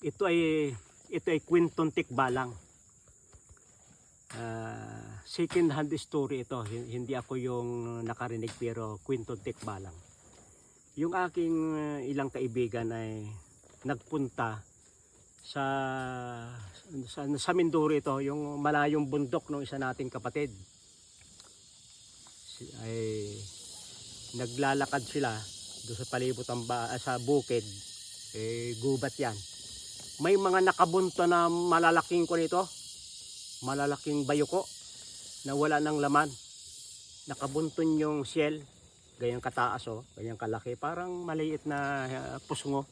Ito ay kwentong tikbalang. Second hand story ito. Hindi ako yung nakarinig pero kwentong tikbalang. Yung aking ilang kaibigan ay nagpunta sa Mindoro ito, yung malayong bundok ng isa nating kapatid. Ay naglalakad sila doon sa palibot sa bukid, gubat yan. May mga nakabunto na malalaking ko nito, malalaking bayuko na wala ng laman. Nakabunton yung shell, ganyang kataas ganyang kalaki, parang maliit na pusngo.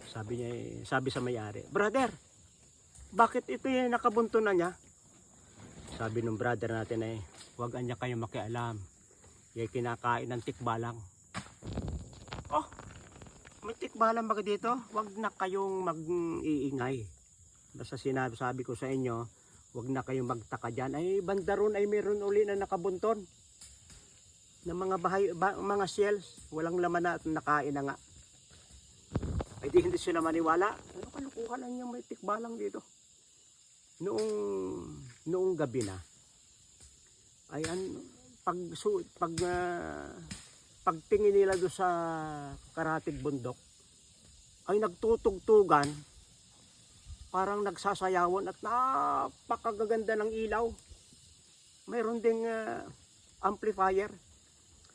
Sabi sa may-ari, "Brother, bakit ito yung nakabunto na niya?" Sabi ng brother natin "Huwag anya kayo makialam. Yung kinakain ng tikbalang." "Oh, may tikbalang ba dito? Huwag na kayong mag-iingay. Basta sabi ko sa inyo, huwag na kayong magtaka dyan." Ay bandaron ay meron uli na nakabunton ng mga shells. Walang laman na at nakain na nga. Ay hindi sila maniwala. Ano kalukuhan lang yung may tikbalang dito? Noong gabi na, ay pagtingin nila doon sa karatig bundok, ay nagtutugtugan, parang nagsasayawan at napakagaganda ng ilaw. Mayroon ding amplifier.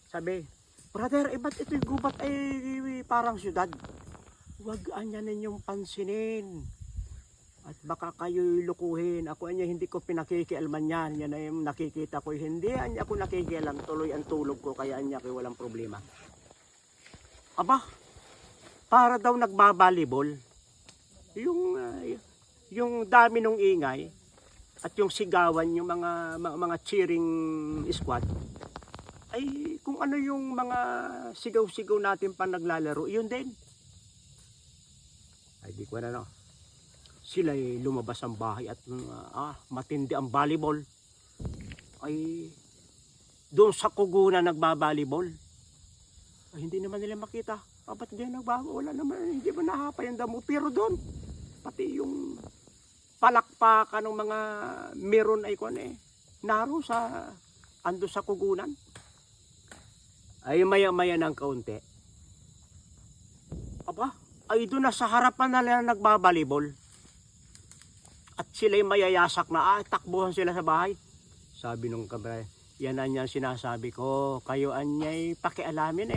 Sabi, "Brother, ba't ito'y gubat ay parang syudad? Huwag anya ninyong pansinin. At baka kayo'y lukuhin. Ako hindi ko pinakikialaman yan. Yan ay nakikita ko. Hindi anya ako nakikialam. Tuloy ang tulog ko. Kaya anya ko walang problema." Aba, para daw nagbabalibol. Yung dami ng ingay at yung sigawan, yung mga cheering squad, ay kung ano yung mga sigaw-sigaw natin pa naglalaro, yun din. Ay di ko na sila'y lumabas ang bahay at matindi ang volleyball. Ay doon sa kugunan nagbabalibol. Ay hindi naman nila makita. Ba't hindi wala naman, hindi ba nahapay ang damo? Pero doon, pati yung palakpakan ng mga meron ay naro ando sa kugunan. Ay maya-maya ng kaunti. Aba, ay doon na sa harapan na nila nagbabalibol. At sila'y mayayasak na, takbuhan sila sa bahay. Sabi nung kabray, "Yan ang sinasabi ko, kayo anya'y pakialamin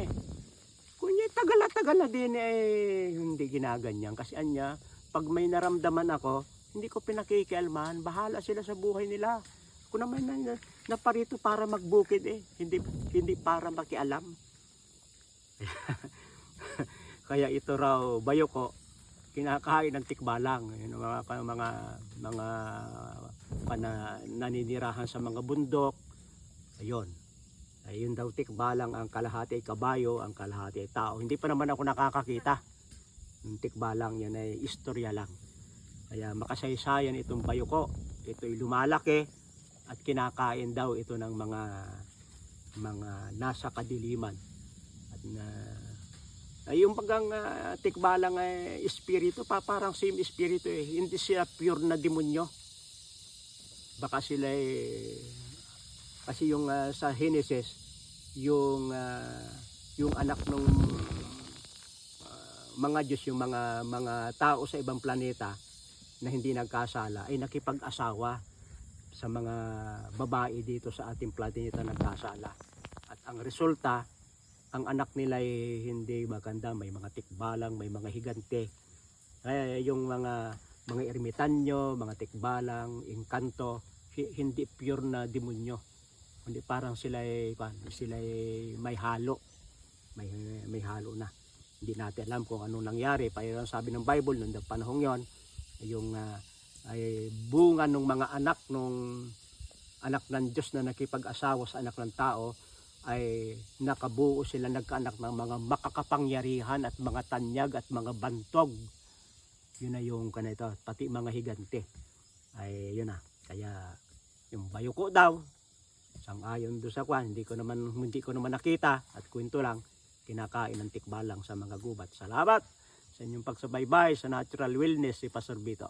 Kunya'y tagal na din hindi ginaganyan. Kasi pag may naramdaman ako, hindi ko pinakikialman, bahala sila sa buhay nila. Ako naman naparito para magbukid hindi para makialam." Kaya ito raw, bayoko, kinakain ng tikbalang. Yung mga naninirahan sa mga bundok. Ayun daw tikbalang, ang kalahati ay kabayo, ang kalahati ay tao. Hindi pa naman ako nakakakita ng tikbalang. Yan ay istorya lang. Kaya makasaysayan itong bayoko. Ito'y lumalaki at kinakain daw ito ng mga nasa kadiliman. At yung paggang tikbalang espiritu, parang same espiritu hindi siya pure na demonyo. Baka sila kasi yung sa Genesis, yung anak ng mga Diyos, yung mga tao sa ibang planeta na hindi nagkasala ay nakipag-asawa sa mga babae dito sa ating planeta nagkasala. At ang resulta, ang anak nila ay hindi maganda, may mga tikbalang, may mga higante. Kaya yung mga ermitanyo, mga tikbalang, engkanto, hindi pure na demonyo. Hindi parang sila may halo. May halo na. Hindi natin alam kung anong nangyari. Pero sabi ng Bible noong panahong yon, yung ay bunga ng mga anak ng Diyos na nakipag-asawa sa anak ng tao, ay nakabuo sila, nagkaanak ng mga makakapangyarihan at mga tanyag at mga bantog. Yun na yung kanito, pati mga higante. Ay yun na. Kaya yung bayuko daw, sang-ayon doon sa hindi ko naman nakita at kwento lang, kinakain ng tikbalang sa mga gubat. Salamat sa inyong pagsubaybay sa Natural Wellness si Pastor Vito.